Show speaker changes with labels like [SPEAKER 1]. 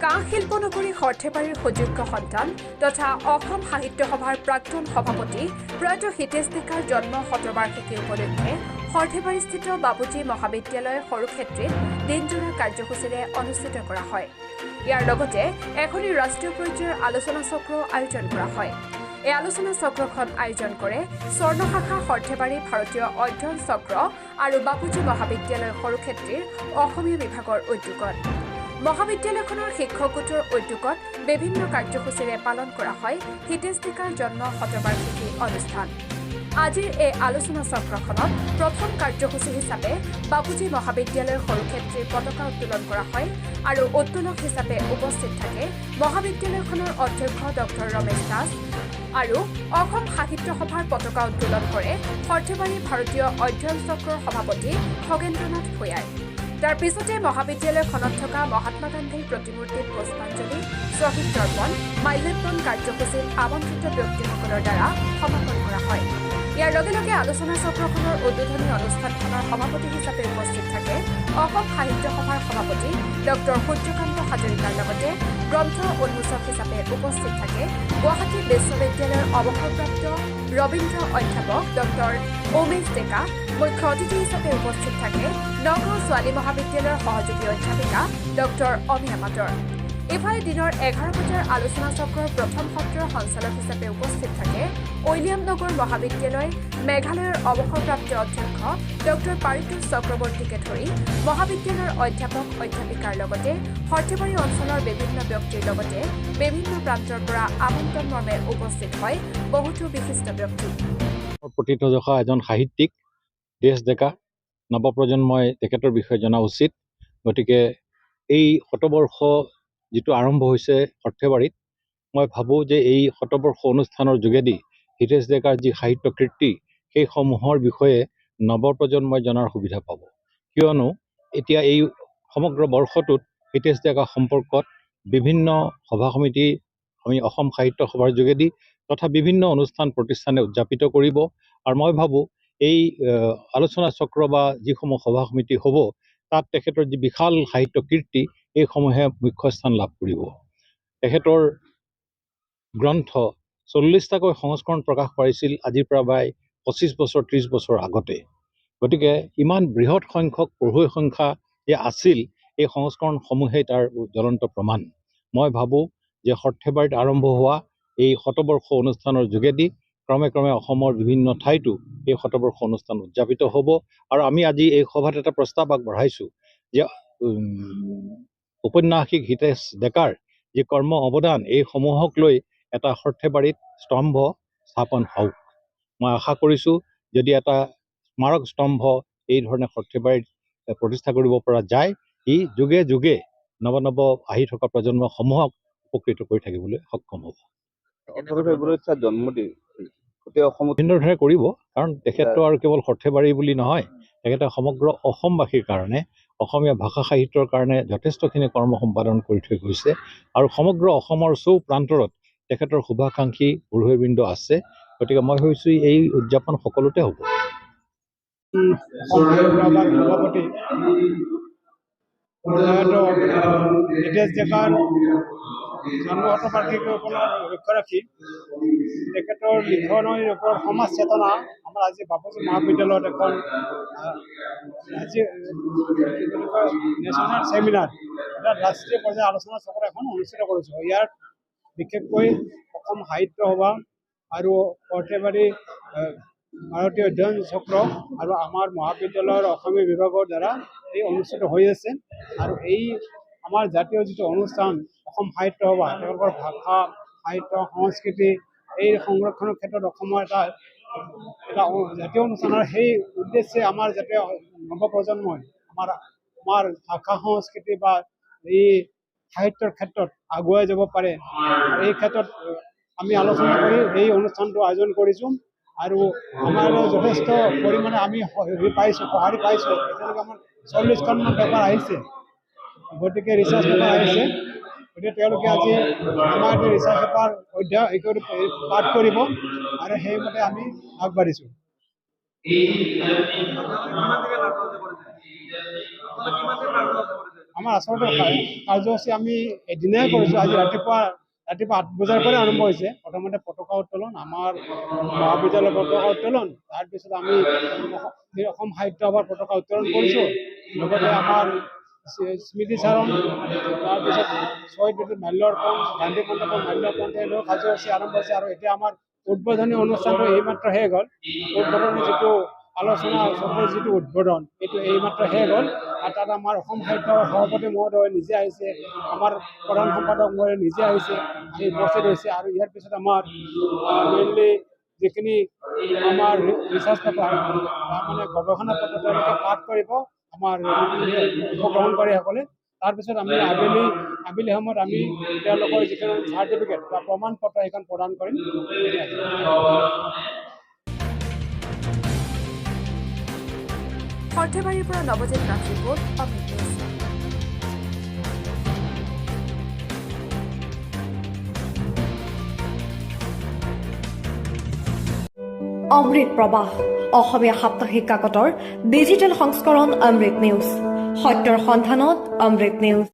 [SPEAKER 1] কাঁহ শিল্প নগৰী সৰ্থেবাৰীৰ সুযোগ্য সন্তান তথা অসম সাহিত্য সভাৰ প্ৰাক্তন সভাপতি প্ৰয়াত হিতেশ ডেকাৰ জন্ম শতবাৰ্ষিকী উপলক্ষে সৰ্থেবাৰীস্থিত বাপুজী মহাবিদ্যালয় সৰুক্ষেত্ৰীত দিনজোৰা কাৰ্যসূচীৰে অনুষ্ঠিত কৰা হয়। ইয়াৰ লগতে এখনি ৰাষ্ট্ৰীয় পৰ্যায়ৰ আলোচনা চক্ৰ আয়োজন কৰা হয়। এই আলোচনা চক্ৰখন আয়োজন কৰে স্বৰ্ণ শাখা সৰ্থেবাৰী ভাৰতীয় অধ্যয়ন চক্ৰ আৰু বাপুজী মহাবিদ্যালয় সৰুক্ষেত্ৰীৰ অসমীয়া বিভাগৰ উদ্যোগত। মহাবিদ্যালয়খনৰ শিক্ষক গোটৰ উদ্যোগত বিভিন্ন কাৰ্যসূচীৰে পালন কৰা হয় হিতেশ ডেকাৰ জন্ম শতবাৰ্ষিকী অনুষ্ঠান। আজিৰ এই আলোচনা চক্ৰখনত প্ৰথম কাৰ্যসূচী হিচাপে বাপুজী মহাবিদ্যালয়ৰ সৰুক্ষেত্ৰীৰ পতাকা উত্তোলন কৰা হয় আৰু উত্তোলক হিচাপে উপস্থিত থাকে মহাবিদ্যালয়খনৰ অধ্যক্ষ ডক্টৰ ৰমেশ দাস আৰু অসম সাহিত্য সভাৰ পতাকা উত্তোলন কৰে সৰ্থেবাৰী ভাৰতীয় অধ্যয়ন চক্ৰৰ সভাপতি খগেন্দ্ৰনাথ ভূঞাই। তাৰ পিছতে মহাবিদ্যালয়খনত থকা মহাত্মা গান্ধীৰ প্ৰতিমূৰ্তিত পুষ্পাঞ্জলি, শ্বহীদ দৰ্পণ, মাল্যাৰ্পণ কাৰ্যসূচীত আমন্ত্ৰিত ব্যক্তিসকলৰ দ্বাৰা সমাপন কৰা হয়। ইয়াৰ লগে লগে আলোচনা চক্ৰখনৰ উদ্বোধনী অনুষ্ঠানখনৰ সভাপতি হিচাপে উপস্থিত থাকে অসম সাহিত্য সভাৰ সভাপতি ডক্টৰ সূৰ্যকান্ত হাজৰিকাৰ লগতে গ্ৰন্থ উন্মোচক হিচাপে উপস্থিত থাকে গুৱাহাটী বিশ্ববিদ্যালয়ৰ অৱসৰপ্ৰাপ্ত ৰবীন্দ্ৰ অধ্যাপক ডক্টৰ উমেশ ডেকা। মুখ্য অতিথি হিচাপে উপস্থিত থাকে নগাঁও ছোৱালী মহাবিদ্যালয়ৰ সহযোগী অধ্যাপিকা ডক্টৰ অমিয়া মাতৰ। ইফালে দিনৰ 11 বজাৰ আলোচনা চক্ৰৰ প্ৰথম সত্ৰৰ সঞ্চালক হিচাপে উপস্থিত থাকে উইলিয়াম নগৰ মহাবিদ্যালয় মেঘালয়ৰ অৱসৰপ্ৰাপ্ত অধ্যক্ষ ডক্টৰ পাৰিতোষ চক্ৰৱৰ্তীকে ধৰি মহাবিদ্যালয়ৰ অধ্যাপক অধ্যাপিকাৰ লগতে সৰ্থেবাৰী অঞ্চলৰ বিভিন্ন ব্যক্তিৰ লগতে বিভিন্ন প্ৰান্তৰ পৰা আমন্ত্ৰণ মৰ্মে উপস্থিত হয় বহুতো বিশিষ্ট ব্যক্তি।
[SPEAKER 2] প্ৰথিতযশা এজন সাহিত্যিক হিতেশ ডেকা নৱপ্ৰজন্মই তেখেতৰ বিষয়ে জনা উচিত। গতিকে এই শতবৰ্ষ যিটো আৰম্ভ হৈছে সৰ্থেবাৰীত, মই ভাবোঁ যে এই শতবৰ্ষ অনুষ্ঠানৰ যোগেদি হিতেশ ডেকাৰ যি সাহিত্য কীৰ্তি সেইসমূহৰ বিষয়ে নৱপ্ৰজন্মই জনাৰ সুবিধা পাব। কিয়নো এতিয়া এই সমগ্ৰ বৰ্ষটোত হিতেশ ডেকা সম্পৰ্কত বিভিন্ন সভা সমিতি আমি অসম সাহিত্য সভাৰ যোগেদি তথা বিভিন্ন অনুষ্ঠান প্ৰতিষ্ঠানে উদযাপিত কৰিব। আৰু মই ভাবোঁ এই আলোচনা চক্ৰ বা যিসমূহ সভা সমিতি হ'ব তাত তেখেতৰ যি বিশাল সাহিত্য কীৰ্তি এইসমূহে মুখ্য স্থান লাভ কৰিব। তেখেতৰ গ্ৰন্থ 40টাকৈ সংস্কৰণ প্ৰকাশ পাইছিল আজিৰ পৰা প্ৰায় 25 বছৰ 30 বছৰ আগতে। গতিকে ইমান বৃহৎ সংখ্যক পঢ়ুৱৈ সংখ্যা যে আছিল এই সংস্কৰণসমূহেই তাৰ জ্বলন্ত প্ৰমাণ। মই ভাবোঁ যে সৰ্থেবাৰীত আৰম্ভ হোৱা এই শতবৰ্ষ অনুষ্ঠানৰ যোগেদি ক্ৰমে ক্ৰমে অসমৰ বিভিন্ন ঠাইতো এই শতবৰ্ষ অনুষ্ঠান উদযাপিত হ'ব। আৰু আমি আজি এই সভাত এটা প্ৰস্তাৱ আগবঢ়াইছোঁ যে ঔপন্যাসিক হিতেশ ডেকাৰ যি কৰ্ম অৱদান এইসমূহক লৈ এটা সৰ্থেবাৰীত স্তম্ভ স্থাপন হওক। মই আশা কৰিছোঁ যদি এটা স্মাৰক স্তম্ভ এই ধৰণে সৰ্থেবাৰীত প্ৰতিষ্ঠা কৰিব পৰা যায়, ই যুগে যুগে নৱ নৱ আহি থকা প্ৰজন্মসমূহক উপকৃত কৰি থাকিবলৈ সক্ষম হ'ব।
[SPEAKER 3] জন্মদিন
[SPEAKER 2] ভিন্ন ধৰণে কৰিব, কাৰণ তেখেতটো আৰু কেৱল সৰ্থেবাৰী বুলি নহয়, তেখেতে সমগ্ৰ অসমবাসীৰ কাৰণে অসমীয়া ভাষা সাহিত্যৰ কাৰণে যথেষ্টখিনি কৰ্ম সম্পাদন কৰি থৈ গৈছে। আৰু সমগ্ৰ অসমৰ চৌ প্ৰান্তৰত তেখেতৰ শুভাকাংক্ষী পঢ়ুৱৈবৃন্দ আছে। গতিকে মই ভাবিছোঁ এই উদযাপন সকলোতে হ'ব।
[SPEAKER 4] সভাপতি হিতেশ ডেকাৰ জন্ম শতবাৰ্ষিকী লক্ষ্য ৰাখি তেখেতৰ লিখনিৰ ওপৰত সমাজ চেতনা আমাৰ আজি বাপুজী মহাবিদ্যালয়ত এখন নেশ্যনেল ছেমিনাৰ এটা ৰাষ্ট্ৰীয় পৰ্যায়ৰ আলোচনা চক্ৰ এখন অনুষ্ঠিত কৰিছোঁ। ইয়াত বিশেষকৈ অসম সাহিত্য সভা আৰু সৰ্থেবাৰী ভাৰতীয় অধ্যয়ন চক্ৰ আৰু আমাৰ মহাবিদ্যালয়ৰ অসমীয়া বিভাগৰ দ্বাৰা এই অনুষ্ঠিত হৈ আছে। আৰু এই আমাৰ জাতীয় যিটো অনুষ্ঠান অসম সাহিত্য সভা, তেওঁলোকৰ ভাষা সাহিত্য সংস্কৃতি এই সংৰক্ষণৰ ক্ষেত্ৰত অসমৰ এটা জাতীয় অনুষ্ঠানৰ সেই উদ্দেশ্যে আমাৰ যাতে নৱপ্ৰজন্মই আমাৰ ভাষা সংস্কৃতি বা এই সাহিত্যৰ ক্ষেত্ৰত আগুৱাই যাব পাৰে, এই ক্ষেত্ৰত আমি আলোচনা কৰি এই অনুষ্ঠানটো আয়োজন কৰিছোঁ। আৰু আমাৰ যথেষ্ট পৰিমাণে আমি সঁহাৰি পাইছোঁ। এতিয়ালৈকে আমাৰ 40খনমান পেপাৰ আহিছে, গতিকে ৰিচাৰ্চ পেপাৰ আহিছে। গতিকে তেওঁলোকে আজি আমাৰ ৰিচাৰ্চ পেপাৰ পাঠ কৰিব আৰু সেইমতে আমি আগবাঢ়িছোঁ। আমাৰ আমাৰ আচলতে কাৰ্যসূচী আমি এদিনাই কৰিছোঁ। আজি ৰাতিপুৱা 8 বজাৰ পৰা আৰম্ভ হৈছে। প্ৰথমতে পতাকা উত্তোলন, আমাৰ মহাবিদ্যালয়ৰ পতাকা উত্তোলন, তাৰপিছত আমি অসম সাহিত্য সভাৰ পতাকা উত্তোলন কৰিছোঁ। লগতে আমাৰ স্মৃতি চাৰণ, তাৰপিছত শ্বহীদ বেদীত মাল্যাৰ্পণ, গান্ধী মণ্ডপত মাল্যাৰ্পণ, এনেকুৱা কাৰ্যসূচী আৰম্ভ হৈছে। আৰু এতিয়া আমাৰ উদ্বোধনী অনুষ্ঠানটো এইমাত্ৰ শেষ হ'ল। উদ্বোধনী যিটো আলোচনা চক্ৰৰ যিটো উদ্বোধন, এইটো এইমাত্ৰ শেষ হ'ল। আৰু তাত আমাৰ অসম সাহিত্য সভাপতি মহোদয় নিজে আহিছে, আমাৰ প্ৰধান সম্পাদক মহোদয় নিজে আহিছে, আহি উপস্থিত হৈছে। আৰু ইয়াৰ পিছত আমাৰ মেইনলি যিখিনি আমাৰ ৰিচাৰ্চ পেপাৰ, তাৰমানে গৱেষণা পত্ৰ তেওঁলোকে পাঠ কৰিব আমাৰ অংশগ্ৰহণকাৰীসকলে। তাৰপিছত আমি আবেলি সময়ত আমি তেওঁলোকৰ যিখন চাৰ্টিফিকেট বা প্ৰমাণ পত্ৰ সেইখন প্ৰদান কৰিম।
[SPEAKER 1] সৰ্থেবাৰীৰ পৰা নৱজিৎ নাথ ৰিপৰ্ট, অমৃত নিউজ।
[SPEAKER 3] অমৃত প্ৰবাহ অসমীয়া সাপ্তাহিক কাকতৰ ডিজিটেল সংস্কৰণ অমৃত নিউজ, সত্যৰ সন্ধানত অমৃত নিউজ।